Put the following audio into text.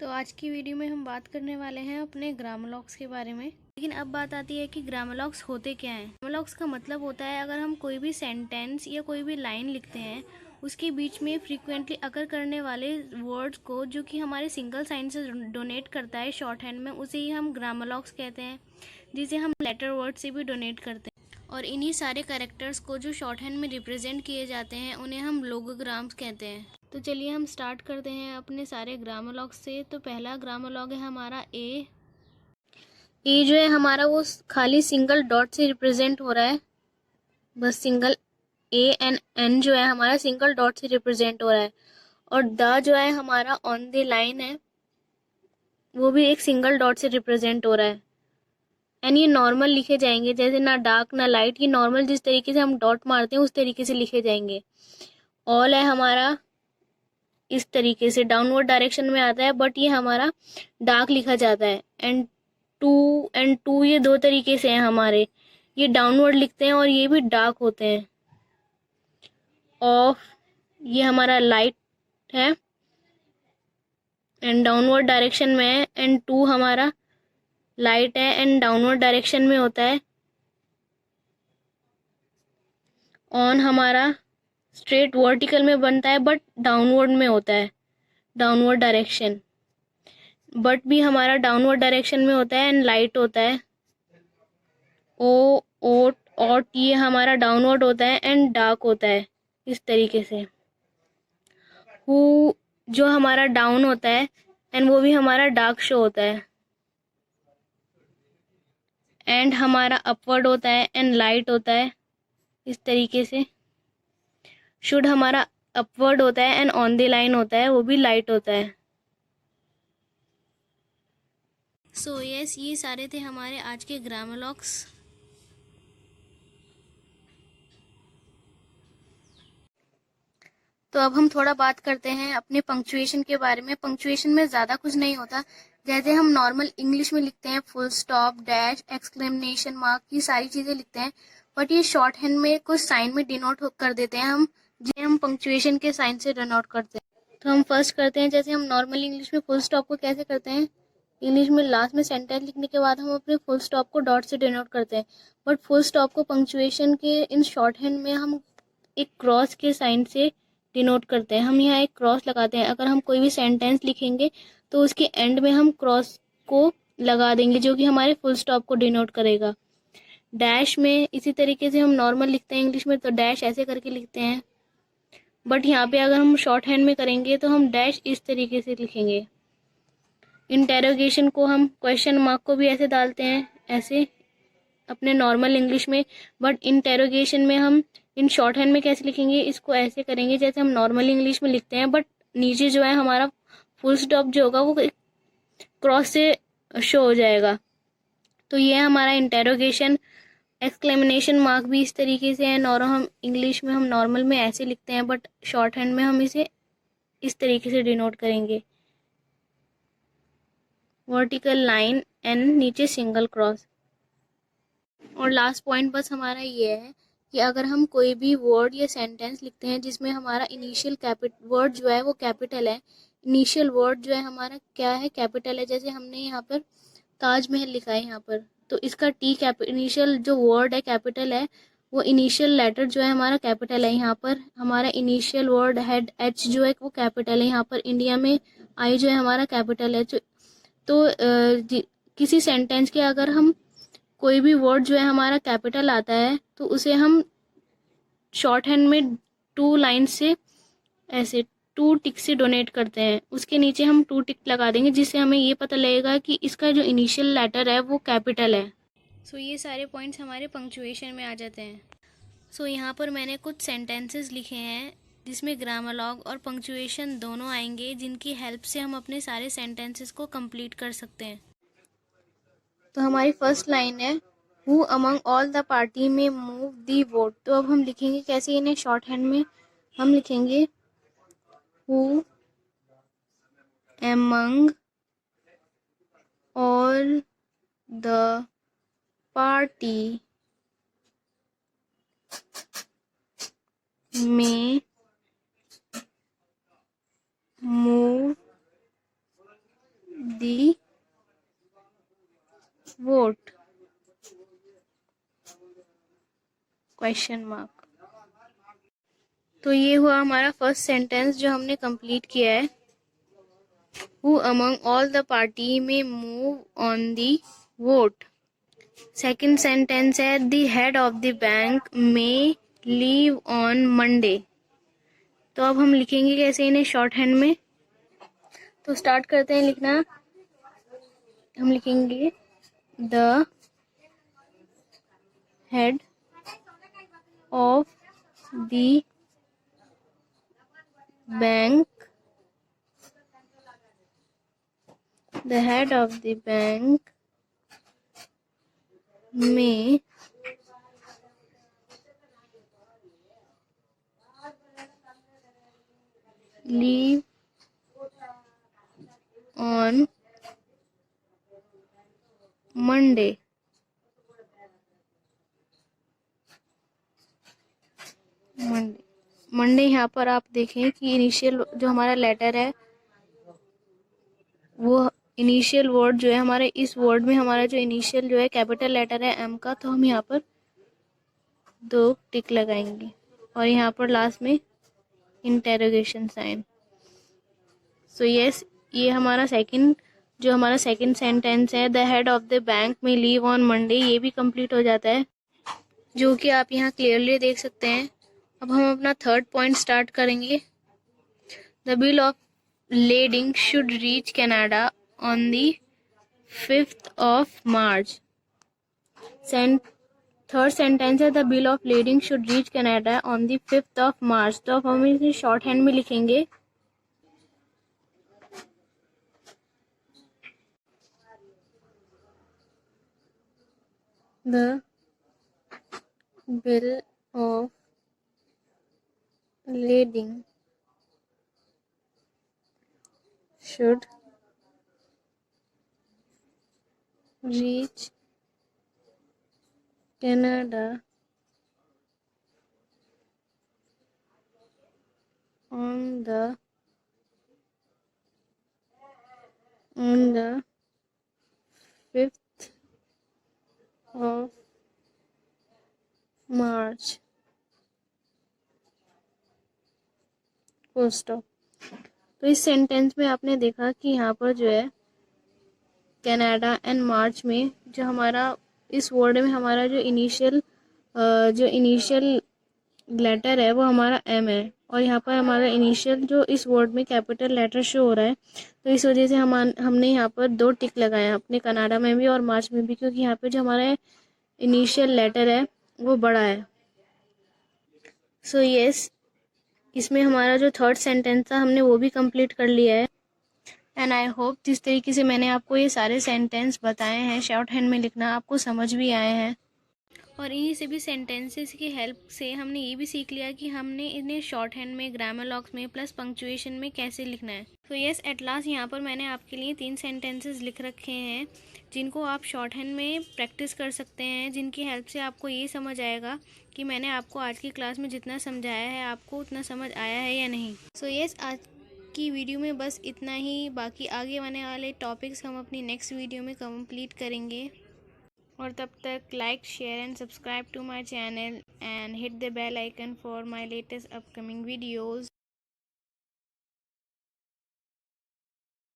तो आज की वीडियो में हम बात करने वाले हैं अपने ग्रामर के बारे में। लेकिन अब बात आती है कि ग्रामर होते क्या हैं। ग्रामर का मतलब होता है अगर हम कोई भी सेंटेंस या कोई भी लाइन लिखते हैं उसके बीच में फ्रीक्वेंटली अकर करने वाले वर्ड्स को जो कि हमारे सिंगल साइन से डोनेट करता है शॉर्ट हैंड में, उसे ही हम ग्रामर कहते हैं, जिसे हम लेटर वर्ड से भी डोनेट करते हैं। और इन्हीं सारे कैरेक्टर्स को जो शॉर्ट हैंड में रिप्रेजेंट किए जाते हैं उन्हें हम लोगोग्राम्स कहते हैं। तो चलिए हम स्टार्ट करते हैं अपने सारे ग्रामर से। तो पहला ग्रामर है हमारा ए जो है हमारा वो खाली सिंगल डॉट से रिप्रेजेंट हो रहा है, बस सिंगल ए एंड एन जो है हमारा सिंगल डॉट से रिप्रेजेंट हो रहा है। और द जो है हमारा ऑन द लाइन है, वो भी एक सिंगल डॉट से रिप्रेजेंट हो रहा है। एंड ये नॉर्मल लिखे जाएंगे, जैसे ना डार्क ना लाइट, ये नॉर्मल जिस तरीके से हम डॉट मारते हैं उस तरीके से लिखे जाएंगे। ऑल है हमारा इस तरीके से डाउनवर्ड डायरेक्शन में आता है, बट ये हमारा डार्क लिखा जाता है। एंड टू ये दो तरीके से हैं हमारे, ये डाउनवर्ड लिखते हैं और ये भी डार्क होते हैं। ऑफ ये हमारा लाइट है एंड डाउनवर्ड डायरेक्शन में है, एंड टू हमारा लाइट है एंड डाउनवर्ड डायरेक्शन में होता है। ऑन हमारा स्ट्रेट वर्टिकल में बनता है बट डाउनवर्ड में होता है, डाउनवर्ड डायरेक्शन, बट भी हमारा डाउनवर्ड डायरेक्शन में होता है एंड लाइट होता है। ओ ओट ऑट ये हमारा डाउनवर्ड होता है एंड डार्क होता है इस तरीके से। हु जो हमारा डाउन होता है एंड वो भी हमारा डार्क शो होता है। एंड हमारा अपवर्ड होता है एंड लाइट होता है इस तरीके से। शुड हमारा अपवर्ड होता है एंड ऑन द लाइन होता है, वो भी लाइट होता है। सो यस, ये सारे थे हमारे आज के ग्रामर। तो अब हम थोड़ा बात करते हैं अपने पंक्चुएशन के बारे में। पंक्चुएशन में ज़्यादा कुछ नहीं होता, जैसे हम नॉर्मल इंग्लिश में लिखते हैं full stop, dash, exclamation mark, ये सारी चीज़ें लिखते हैं, बट ये शॉर्ट हैंड में कुछ साइन में डिनोट कर देते हैं हम, जिन्हें हम पंक्चुएशन के साइन से डिनोट करते हैं। तो हम फर्स्ट करते हैं, जैसे हम नॉर्मल इंग्लिश में फुल स्टॉप को कैसे करते हैं। इंग्लिश में लास्ट में सेंटेंस लिखने के बाद हम अपने फुल स्टॉप को डॉट से डिनोट करते हैं, बट फुल स्टॉप को पंक्चुएशन के इन शॉर्ट हैंड में हम एक क्रॉस के साइन से डिनोट करते हैं। हम यहाँ एक क्रॉस लगाते हैं। अगर हम कोई भी सेंटेंस लिखेंगे तो उसके एंड में हम क्रॉस को लगा देंगे, जो कि हमारे फुल स्टॉप को डिनोट करेगा। डैश में इसी तरीके से हम नॉर्मल लिखते हैं इंग्लिश में, तो डैश ऐसे करके लिखते हैं, बट यहाँ पे अगर हम शॉर्ट हैंड में करेंगे तो हम डैश इस तरीके से लिखेंगे। इंटेरोगेशन को हम क्वेश्चन मार्क को भी ऐसे डालते हैं, ऐसे अपने नॉर्मल इंग्लिश में, बट इंटेरोगेशन में हम इन शॉर्ट हैंड में कैसे लिखेंगे, इसको ऐसे करेंगे जैसे हम नॉर्मल इंग्लिश में लिखते हैं, बट नीचे जो है हमारा फुल स्टॉप जो होगा वो क्रॉस से शो हो जाएगा। तो ये हमारा इंटेरोगेशन। एक्सक्लेमेशन मार्क भी इस तरीके से है, और हम इंग्लिश में हम नॉर्मल में ऐसे लिखते हैं, बट शॉर्ट हैंड में हम इसे इस तरीके से डिनोट करेंगे, वर्टिकल लाइन एंड नीचे सिंगल क्रॉस। और लास्ट पॉइंट बस हमारा ये है कि अगर हम कोई भी वर्ड या सेंटेंस लिखते हैं जिसमें हमारा इनिशियल वर्ड जो है वो कैपिटल है, इनिशियल वर्ड जो है हमारा क्या है, कैपिटल है। जैसे हमने यहाँ पर ताजमहल लिखा है यहाँ पर, तो इसका इनिशियल जो वर्ड है कैपिटल है, वो इनिशियल लेटर जो है हमारा कैपिटल है। यहाँ पर हमारा इनिशियल वर्ड हेड एच जो है वो कैपिटल है। यहाँ पर इंडिया में आई जो है हमारा कैपिटल है। तो किसी सेंटेंस के अगर हम कोई भी वर्ड जो है हमारा कैपिटल आता है तो उसे हम शॉर्ट हैंड में टू लाइन से ऐसे टू टिक से डोनेट करते हैं। उसके नीचे हम टू टिक लगा देंगे, जिससे हमें ये पता लगेगा कि इसका जो इनिशियल लेटर है वो कैपिटल है। सो ये सारे पॉइंट्स हमारे पंक्चुएशन में आ जाते हैं। सो यहाँ पर मैंने कुछ सेंटेंसेस लिखे हैं जिसमें ग्रामर और पंक्चुएशन दोनों आएंगे, जिनकी हेल्प से हम अपने सारे सेंटेंसेस को कंप्लीट कर सकते हैं। तो हमारी फर्स्ट लाइन है who among all the party में मूव दी वोट। तो अब हम लिखेंगे कैसे इन्हें, शॉर्ट हैंड में हम लिखेंगे who among all the party में move the vote? Question mark. तो ये हुआ हमारा फर्स्ट सेंटेंस जो हमने कंप्लीट किया है। Who among all the party may move on the vote? Second sentence है the head of the bank may leave on Monday। तो अब हम लिखेंगे कैसे इन्हें शॉर्ट हैंड में। तो स्टार्ट करते हैं लिखना। हम लिखेंगे the head of the bank, the head of the bank may leave on Monday। Monday यहाँ पर आप देखें कि इनिशियल जो हमारा लेटर है वो इनिशियल वर्ड जो है हमारे इस वर्ड में हमारा जो इनिशियल जो है कैपिटल लेटर है एम का, तो हम यहाँ पर 2 टिक लगाएंगे और यहाँ पर लास्ट में इंटेरोगेशन साइन। सो यस, ये हमारा हमारा सेकंड सेंटेंस है the head of the bank में लीव ऑन मंडे, ये भी कंप्लीट हो जाता है जो कि आप यहाँ क्लियरली देख सकते हैं। अब हम अपना थर्ड पॉइंट स्टार्ट करेंगे। The bill of lading should reach Canada on the 5th of March। Third sentence है the bill of lading should reach Canada on the 5th of March। तो अब हम इसे शॉर्ट हैंड में लिखेंगे। The bill of lending should reach Canada on the 5th of March। Full stop. तो इस sentence में आपने देखा कि यहाँ पर जो है कनाडा एंड मार्च में जो हमारा इस वर्ड में हमारा जो इनिशियल लेटर है वो हमारा एम है और यहाँ पर हमारा इनिशियल जो इस वर्ड में कैपिटल लेटर शो हो रहा है। तो इस वजह से हमने यहाँ पर 2 टिक लगाए हैं अपने कनाडा में भी और मार्च में भी, क्योंकि यहाँ पे जो हमारा इनिशियल लेटर है वो बड़ा है। सो यस, इसमें हमारा जो थर्ड सेंटेंस था हमने वो भी कंप्लीट कर लिया है। एंड आई होप जिस तरीके से मैंने आपको ये सारे सेंटेंस बताए हैं शॉर्ट हैंड में लिखना आपको समझ भी आए हैं। और इन्हीं सभी सेंटेंसेस की हेल्प से हमने ये भी सीख लिया कि हमने इन्हें शॉर्ट हैंड में, ग्रामर लॉक्स में, प्लस पंक्चुएशन में कैसे लिखना है। तो यस, एट लास्ट यहाँ पर मैंने आपके लिए 3 सेंटेंसेस लिख रखे हैं जिनको आप शॉर्ट हैंड में प्रैक्टिस कर सकते हैं, जिनकी हेल्प से आपको ये समझ आएगा कि मैंने आपको आज की क्लास में जितना समझाया है आपको उतना समझ आया है या नहीं। सो यस, आज की वीडियो में बस इतना ही। बाकी आगे आने वाले टॉपिक्स हम अपनी नेक्स्ट वीडियो में कंप्लीट करेंगे। और तब तक like, share and subscribe to my channel and hit the bell icon for my latest upcoming videos.